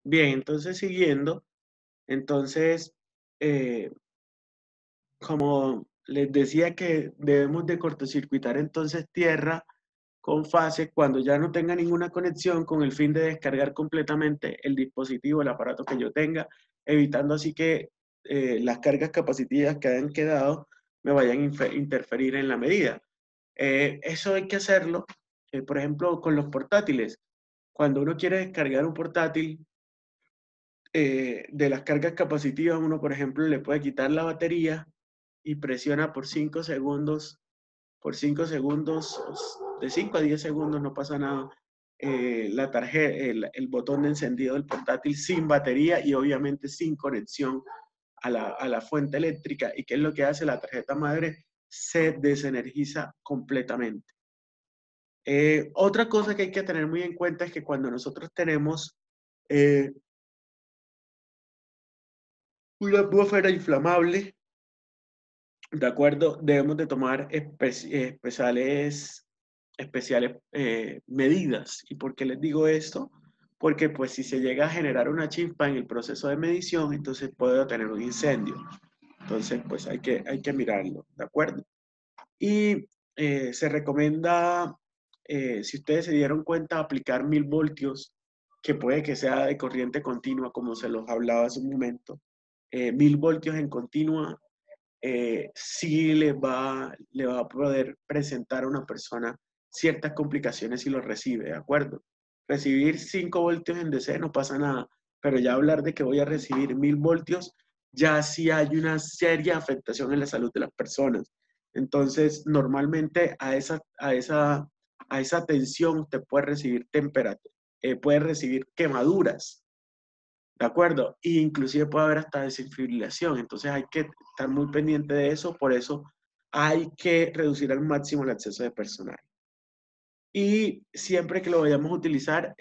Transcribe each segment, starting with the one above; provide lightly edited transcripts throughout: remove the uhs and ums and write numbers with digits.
Bien, entonces siguiendo, entonces, eh, como les decía que debemos de cortocircuitar entonces tierra con fase cuando ya no tenga ninguna conexión con el fin de descargar completamente el dispositivo, el aparato que yo tenga, evitando así que las cargas capacitivas que hayan quedado me vayan a interferir en la medida. Eso hay que hacerlo, por ejemplo, con los portátiles. Cuando uno quiere descargar un portátil, de las cargas capacitivas, uno, por ejemplo, le puede quitar la batería y presiona por 5 segundos, de 5 a 10 segundos, no pasa nada, la tarjeta, el botón de encendido del portátil sin batería y obviamente sin conexión a la fuente eléctrica. ¿Y qué es lo que hace? La tarjeta madre se desenergiza completamente. Otra cosa que hay que tener muy en cuenta es que cuando nosotros tenemos eh, una atmósfera inflamable, ¿de acuerdo? Debemos de tomar especiales medidas. ¿Y por qué les digo esto? Porque pues si se llega a generar una chispa en el proceso de medición, entonces puede tener un incendio. Entonces pues hay que mirarlo, ¿de acuerdo? Y se recomienda, si ustedes se dieron cuenta, aplicar 1000 voltios, que puede que sea de corriente continua, como se los hablaba hace un momento. 1000 voltios en continua sí le va a poder presentar a una persona ciertas complicaciones si lo recibe, ¿de acuerdo? Recibir 5 voltios en DC no pasa nada, pero ya hablar de que voy a recibir 1000 voltios, ya sí hay una seria afectación en la salud de las personas. Entonces, normalmente a esa tensión usted puede recibir temperatura, puede recibir quemaduras, ¿de acuerdo? E inclusive puede haber hasta desfibrilación, entonces hay que estar muy pendiente de eso, por eso hay que reducir al máximo el acceso de personal. Y siempre que lo vayamos a utilizar,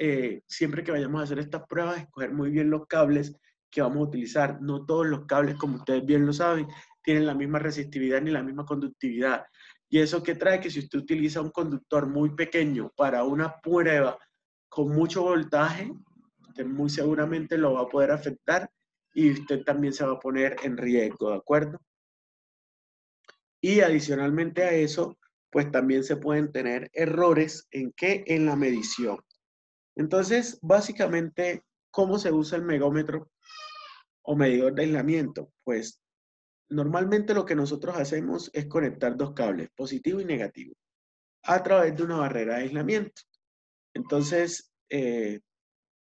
siempre que vayamos a hacer estas pruebas, escoger muy bien los cables que vamos a utilizar. No todos los cables, como ustedes bien lo saben, tienen la misma resistividad ni la misma conductividad. Y eso que trae que si usted utiliza un conductor muy pequeño para una prueba con mucho voltaje, usted muy seguramente lo va a poder afectar y usted también se va a poner en riesgo, ¿de acuerdo? Y adicionalmente a eso, pues también se pueden tener errores en qué, en la medición. Entonces, básicamente, ¿cómo se usa el megómetro o medidor de aislamiento? Pues normalmente lo que nosotros hacemos es conectar dos cables, positivo y negativo, a través de una barrera de aislamiento. Entonces,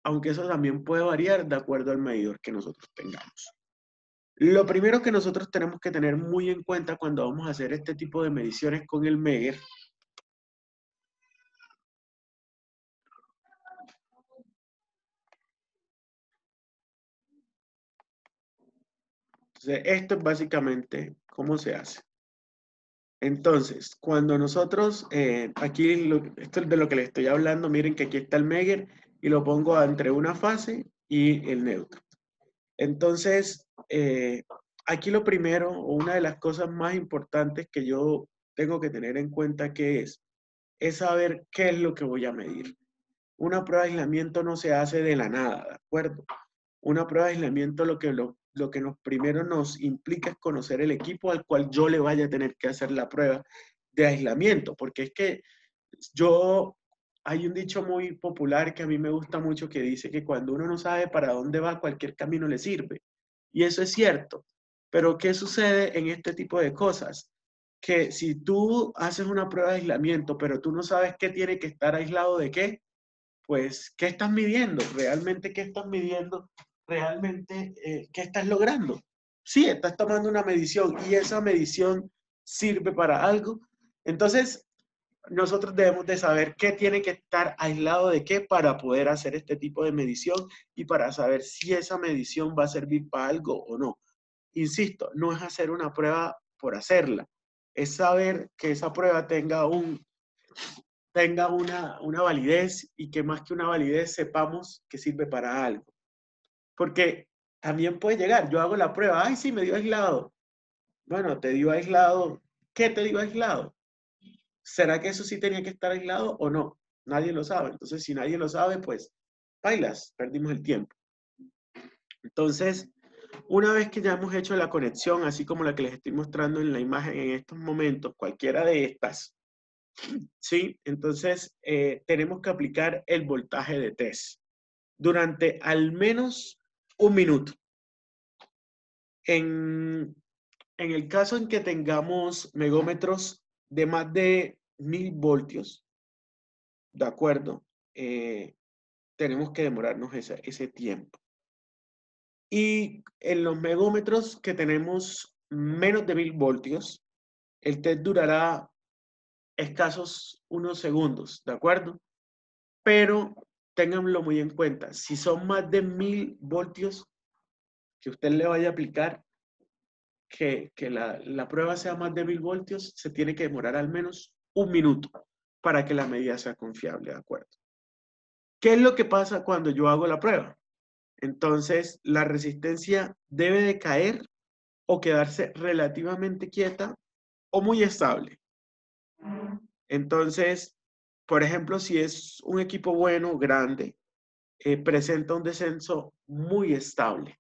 aunque eso también puede variar de acuerdo al medidor que nosotros tengamos. Lo primero que nosotros tenemos que tener muy en cuenta cuando vamos a hacer este tipo de mediciones con el Meger, entonces esto es básicamente cómo se hace. Entonces, cuando nosotros, esto es de lo que les estoy hablando, miren que aquí está el Meger y lo pongo entre una fase y el neutro. Entonces, aquí lo primero, o una de las cosas más importantes que yo tengo que tener en cuenta que es saber qué es lo que voy a medir. Una prueba de aislamiento no se hace de la nada, ¿de acuerdo? Una prueba de aislamiento lo que nos primero nos implica es conocer el equipo al cual yo le vaya a tener que hacer la prueba de aislamiento, porque es que yo, hay un dicho muy popular que a mí me gusta mucho que dice que cuando uno no sabe para dónde va, cualquier camino le sirve. Y eso es cierto. Pero ¿qué sucede en este tipo de cosas? Que si tú haces una prueba de aislamiento, pero tú no sabes qué tiene que estar aislado de qué, pues, ¿qué estás midiendo? ¿Realmente qué estás midiendo? ¿Realmente qué estás logrando? Sí, estás tomando una medición y esa medición sirve para algo. Entonces, nosotros debemos de saber qué tiene que estar aislado de qué para poder hacer este tipo de medición y para saber si esa medición va a servir para algo o no. Insisto, no es hacer una prueba por hacerla, es saber que esa prueba tenga una validez y que más que una validez sepamos que sirve para algo. Porque también puede llegar, yo hago la prueba, ay, sí, me dio aislado. Bueno, te dio aislado, ¿qué te dio aislado? ¿Será que eso sí tenía que estar aislado o no? Nadie lo sabe. Entonces, si nadie lo sabe, pues, bailas, perdimos el tiempo. Entonces, una vez que ya hemos hecho la conexión, así como la que les estoy mostrando en la imagen en estos momentos, cualquiera de estas, ¿sí? Entonces, tenemos que aplicar el voltaje de test durante al menos un minuto. En el caso en que tengamos megómetros de más de 1000 voltios, ¿de acuerdo? Tenemos que demorarnos ese tiempo. Y en los megómetros que tenemos menos de 1000 voltios, el test durará escasos unos segundos, ¿de acuerdo? Pero ténganlo muy en cuenta, si son más de 1000 voltios que usted le vaya a aplicar, que la prueba sea más de 1000 voltios, se tiene que demorar al menos un minuto para que la medida sea confiable, ¿de acuerdo? ¿Qué es lo que pasa cuando yo hago la prueba? Entonces, la resistencia debe de caer o quedarse relativamente quieta o muy estable. Entonces, por ejemplo, si es un equipo bueno, grande, presenta un descenso muy estable.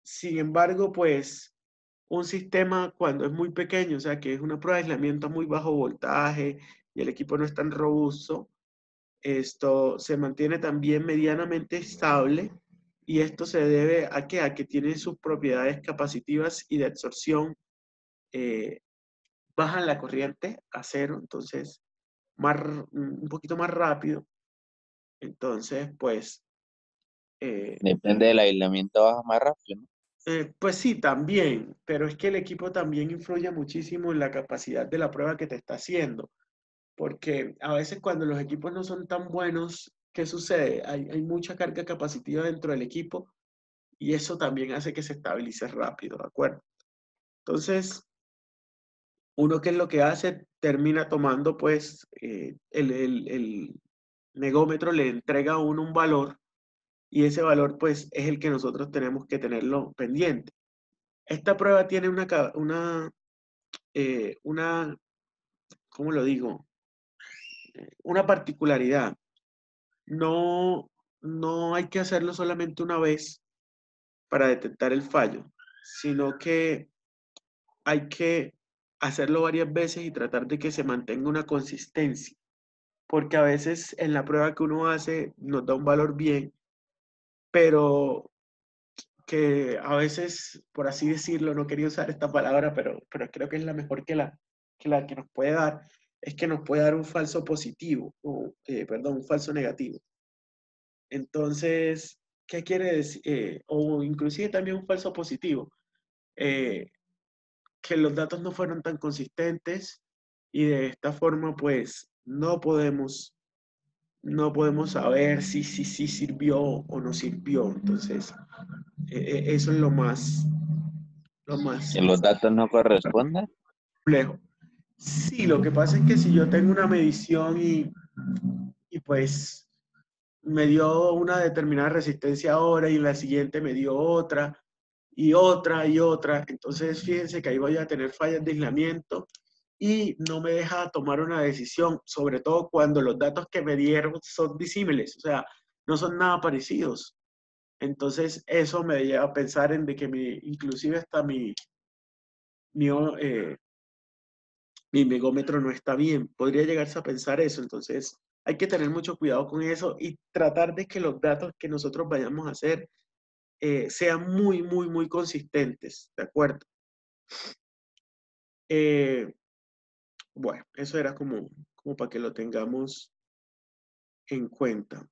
Sin embargo, pues un sistema cuando es muy pequeño, o sea, que es una prueba de aislamiento a muy bajo voltaje y el equipo no es tan robusto, esto se mantiene también medianamente estable y esto se debe a que tiene sus propiedades capacitivas y de absorción, eh, bajan la corriente a cero, entonces un poquito más rápido. Entonces, pues, eh, Depende del aislamiento, baja más rápido, ¿no? pues sí, también, pero es que el equipo también influye muchísimo en la capacidad de la prueba que te está haciendo, porque a veces cuando los equipos no son tan buenos, ¿qué sucede? Hay mucha carga capacitiva dentro del equipo y eso también hace que se estabilice rápido, ¿de acuerdo? Entonces, uno qué es lo que hace, termina tomando pues el negómetro le entrega a uno un valor y ese valor pues es el que nosotros tenemos que tenerlo pendiente. Esta prueba tiene una, ¿cómo lo digo? Una particularidad. No, no hay que hacerlo solamente una vez para detectar el fallo, sino que hay que hacerlo varias veces y tratar de que se mantenga una consistencia, porque a veces en la prueba que uno hace nos da un valor bien, pero que a veces, por así decirlo, no quería usar esta palabra, pero creo que es la mejor que la que nos puede dar, es que nos puede dar un falso positivo, o, perdón, un falso negativo. Entonces, ¿qué quiere decir? O inclusive también un falso positivo, eh, que los datos no fueron tan consistentes y de esta forma, pues, no podemos saber si sirvió o no sirvió. Entonces, eso es lo más Que los datos no correspondan. complejo. Sí, lo que pasa es que si yo tengo una medición y pues me dio una determinada resistencia ahora y en la siguiente me dio otra y otra y otra, entonces fíjense que ahí voy a tener fallas de aislamiento y no me deja tomar una decisión, sobre todo cuando los datos que me dieron son disímiles, o sea, no son nada parecidos. Entonces eso me lleva a pensar en de que inclusive hasta mi, eh, mi megómetro no está bien. Podría llegarse a pensar eso. Entonces, hay que tener mucho cuidado con eso y tratar de que los datos que nosotros vayamos a hacer sean muy, muy, muy consistentes. ¿De acuerdo? Eh, bueno, eso era como para que lo tengamos en cuenta.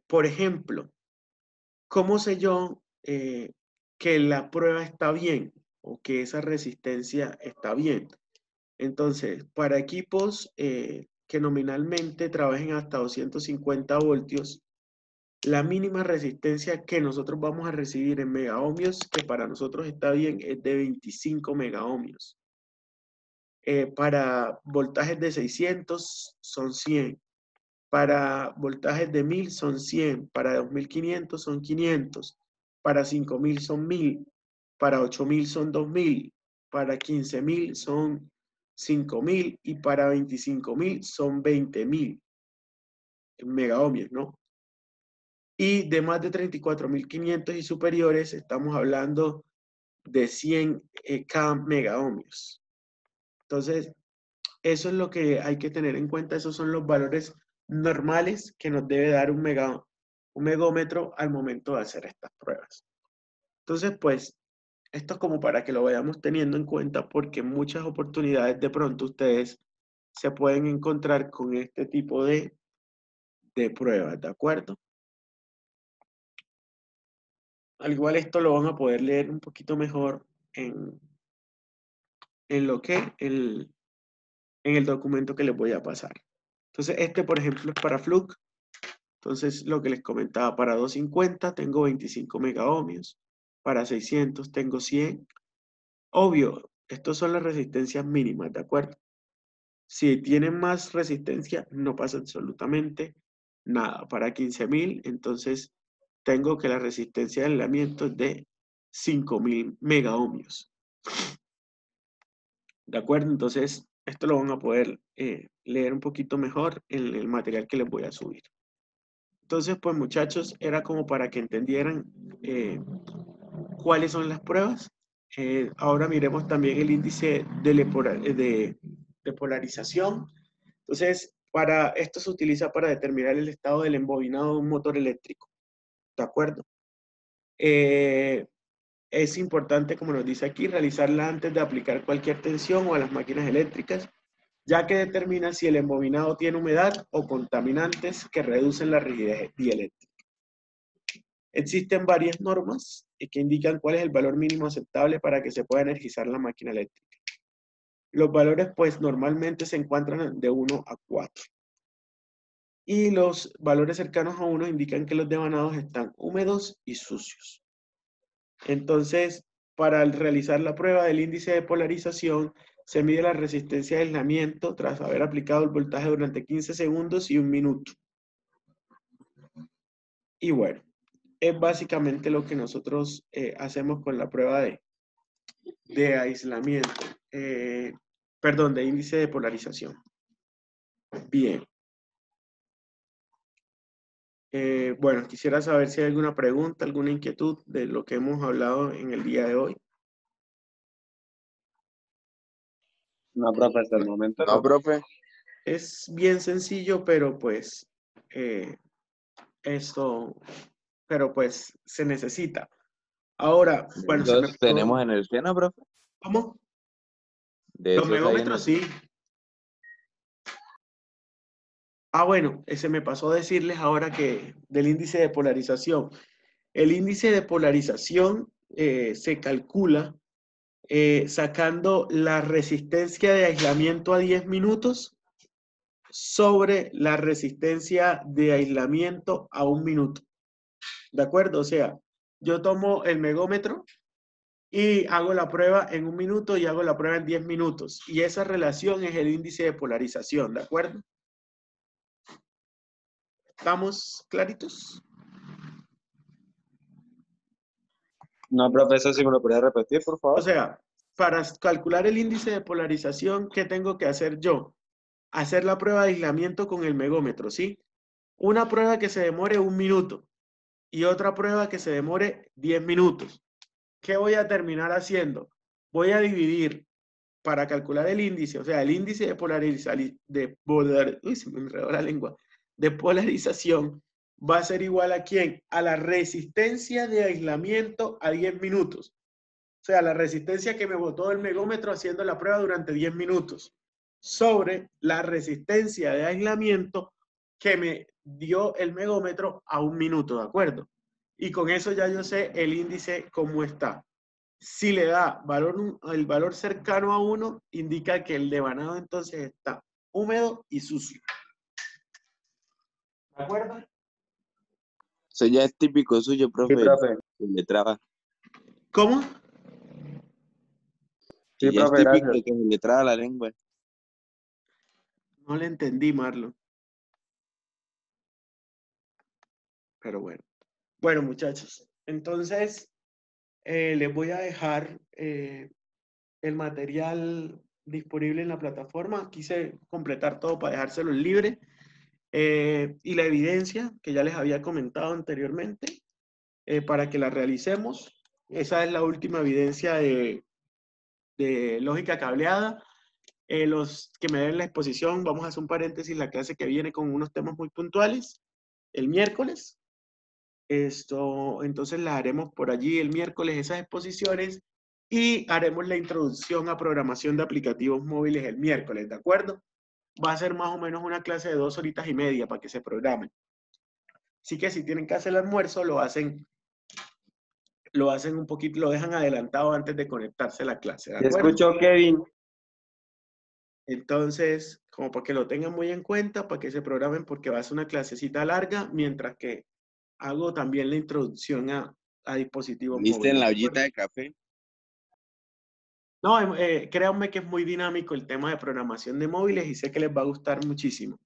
Por ejemplo, ¿cómo sé yo que la prueba está bien o que esa resistencia está bien? Entonces, para equipos que nominalmente trabajen hasta 250 voltios, la mínima resistencia que nosotros vamos a recibir en megaohmios, que para nosotros está bien, es de 25 megaohmios. Para voltajes de 600 son 100. Para voltajes de 1000 son 100. Para 2500 son 500. Para 5000 son 1000. Para 8000 son 2000. Para 15000 son 5000 y para 25000 son 20000 megaohmios, ¿no? Y de más de 34.500 y superiores, estamos hablando de 100 K megaohmios. Entonces, eso es lo que hay que tener en cuenta. Esos son los valores normales que nos debe dar un megómetro al momento de hacer estas pruebas. Entonces, pues, esto es como para que lo vayamos teniendo en cuenta porque en muchas oportunidades de pronto ustedes se pueden encontrar con este tipo de pruebas, ¿de acuerdo? Al igual esto lo van a poder leer un poquito mejor en lo que, en el documento que les voy a pasar. Entonces, este, por ejemplo, es para Fluke. Entonces, lo que les comentaba, para 250 tengo 25 megaohmios, para 600 tengo 100. Obvio, estos son las resistencias mínimas, ¿de acuerdo? Si tienen más resistencia, no pasa absolutamente nada. Para 15.000, entonces tengo que la resistencia de aislamiento es de 5.000 megaohmios. ¿De acuerdo? Entonces, esto lo van a poder leer un poquito mejor en el material que les voy a subir. Entonces, pues muchachos, era como para que entendieran cuáles son las pruebas. Ahora miremos también el índice de polarización. Entonces, para esto se utiliza para determinar el estado del embobinado de un motor eléctrico. ¿De acuerdo? Es importante, como nos dice aquí, realizarla antes de aplicar cualquier tensión o a las máquinas eléctricas, ya que determina si el embobinado tiene humedad o contaminantes que reducen la rigidez dieléctrica. Existen varias normas que indican cuál es el valor mínimo aceptable para que se pueda energizar la máquina eléctrica. Los valores, pues, normalmente se encuentran de 1 a 4. Y los valores cercanos a 1 indican que los devanados están húmedos y sucios. Entonces, para realizar la prueba del índice de polarización, se mide la resistencia de aislamiento tras haber aplicado el voltaje durante 15 segundos y 1 minuto. Y bueno, es básicamente lo que nosotros hacemos con la prueba de aislamiento, perdón, de índice de polarización. Bien. Bueno, quisiera saber si hay alguna pregunta, alguna inquietud de lo que hemos hablado en el día de hoy. No, profe, hasta el momento No, no. profe. Es bien sencillo, pero pues pero pues se necesita. Ahora, bueno, se me Entonces, ¿tenemos energía, no, profe? ¿Cómo? De Los esos hay megómetros sí. Ah, bueno, se me pasó a decirles ahora que del índice de polarización. El índice de polarización se calcula sacando la resistencia de aislamiento a 10 minutos sobre la resistencia de aislamiento a 1 minuto. ¿De acuerdo? O sea, yo tomo el megómetro y hago la prueba en 1 minuto y hago la prueba en 10 minutos. Y esa relación es el índice de polarización, ¿de acuerdo? ¿Estamos claritos? No, profe, eso sí me lo podría repetir, por O favor. sea, para calcular el índice de polarización, ¿qué tengo que hacer yo? Hacer la prueba de aislamiento con el megómetro, ¿sí? Una prueba que se demore 1 minuto y otra prueba que se demore 10 minutos. ¿Qué voy a terminar haciendo? Voy a dividir para calcular el índice, o sea, el índice de se me enredó la lengua, de polarización va a ser igual a ¿quién? A la resistencia de aislamiento a 10 minutos. O sea, la resistencia que me botó el megómetro haciendo la prueba durante 10 minutos sobre la resistencia de aislamiento que me dio el megómetro a 1 minuto, ¿de acuerdo? Y con eso ya yo sé el índice cómo está. Si le da el valor cercano a 1, indica que el devanado entonces está húmedo y sucio. ¿De acuerdo? Eso ya es típico suyo, Sí, profe. profe. Se le traba. ¿Cómo? Sí, Y ya es profe, típico gracias. que se le traba la lengua. No le entendí, Marlon. Pero bueno. Bueno, muchachos. Entonces, les voy a dejar el material disponible en la plataforma. Quise completar todo para dejárselo libre. Y la evidencia que ya les había comentado anteriormente, para que la realicemos. Esa es la última evidencia de lógica cableada. Los que me den la exposición, vamos a hacer un paréntesis, la clase que viene con unos temas muy puntuales, el miércoles. Entonces las haremos por allí el miércoles, esas exposiciones, y haremos la introducción a programación de aplicativos móviles el miércoles, ¿de acuerdo? Va a ser más o menos una clase de 2 horitas y media para que se programen. Así que si tienen que hacer el almuerzo, lo hacen un poquito, lo dejan adelantado antes de conectarse a la clase, ¿de Te acuerdo? escucho, Kevin. Entonces, como para que lo tengan muy en cuenta, para que se programen, porque va a ser una clasecita larga, mientras que hago también la introducción a dispositivos ¿Viste móviles. en la ¿De ollita acuerdo? de café? No, créanme que es muy dinámico el tema de programación de móviles y sé que les va a gustar muchísimo.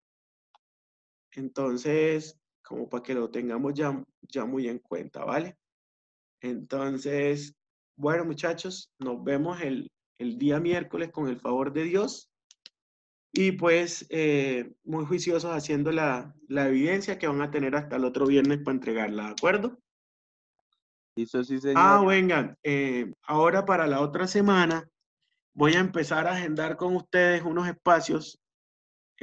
Entonces, como para que lo tengamos ya muy en cuenta, ¿vale? Entonces, bueno, muchachos, nos vemos el día miércoles con el favor de Dios. Y pues, muy juiciosos haciendo la evidencia que van a tener hasta el otro viernes para entregarla, ¿de acuerdo? Eso sí, Ah, señor. vengan, ahora para la otra semana voy a empezar a agendar con ustedes unos espacios.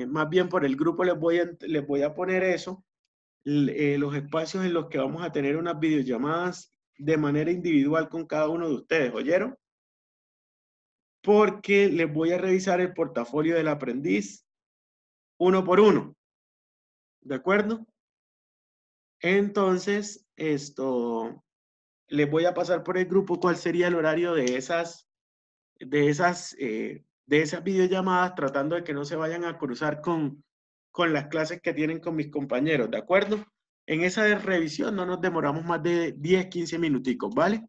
Más bien por el grupo les voy a poner eso, los espacios en los que vamos a tener unas videollamadas de manera individual con cada uno de ustedes, ¿oyeron? Porque les voy a revisar el portafolio del aprendiz uno por uno, ¿de acuerdo? Entonces, les voy a pasar por el grupo cuál sería el horario de esas videollamadas, tratando de que no se vayan a cruzar con las clases que tienen con mis compañeros, ¿de acuerdo? En esa de revisión no nos demoramos más de 10, 15 minuticos, ¿vale?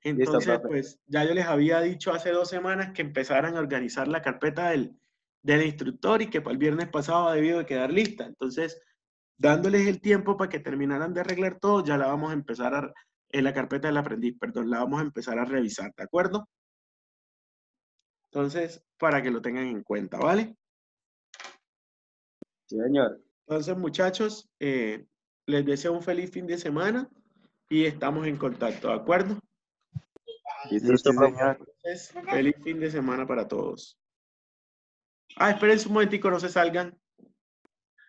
Listo, Entonces, profe. pues ya yo les había dicho hace 2 semanas que empezaran a organizar la carpeta del instructor y que para el viernes pasado ha debido de quedar lista. Entonces, dándoles el tiempo para que terminaran de arreglar todo, ya la vamos a empezar en la carpeta del aprendiz, perdón, la vamos a empezar a revisar, ¿de acuerdo? Entonces, para que lo tengan en cuenta, ¿vale? Sí, señor. Entonces, muchachos, les deseo un feliz fin de semana y estamos en contacto, ¿de acuerdo? Eso Listo, sí, profe. señor. Entonces, feliz fin de semana para todos. Ah, esperen un momentico, no se salgan.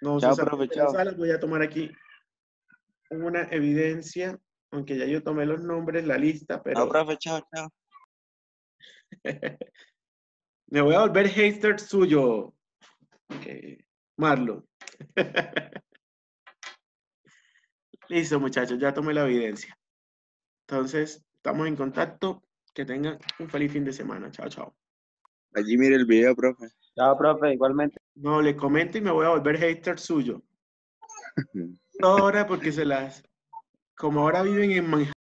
No se Chao, salgan profe, de la chao. sala. Voy a tomar aquí una evidencia, aunque ya yo tomé los nombres, la lista, Chao, pero profe, chao, chao. me voy a volver hater suyo, Marlon. Listo, muchachos, ya tomé la evidencia. Entonces, estamos en contacto. Que tengan un feliz fin de semana. Chao, chao. Allí mire el video, profe. Chao, profe, igualmente. No, le comento y me voy a volver hater suyo. Ahora porque como ahora viven en Manhattan.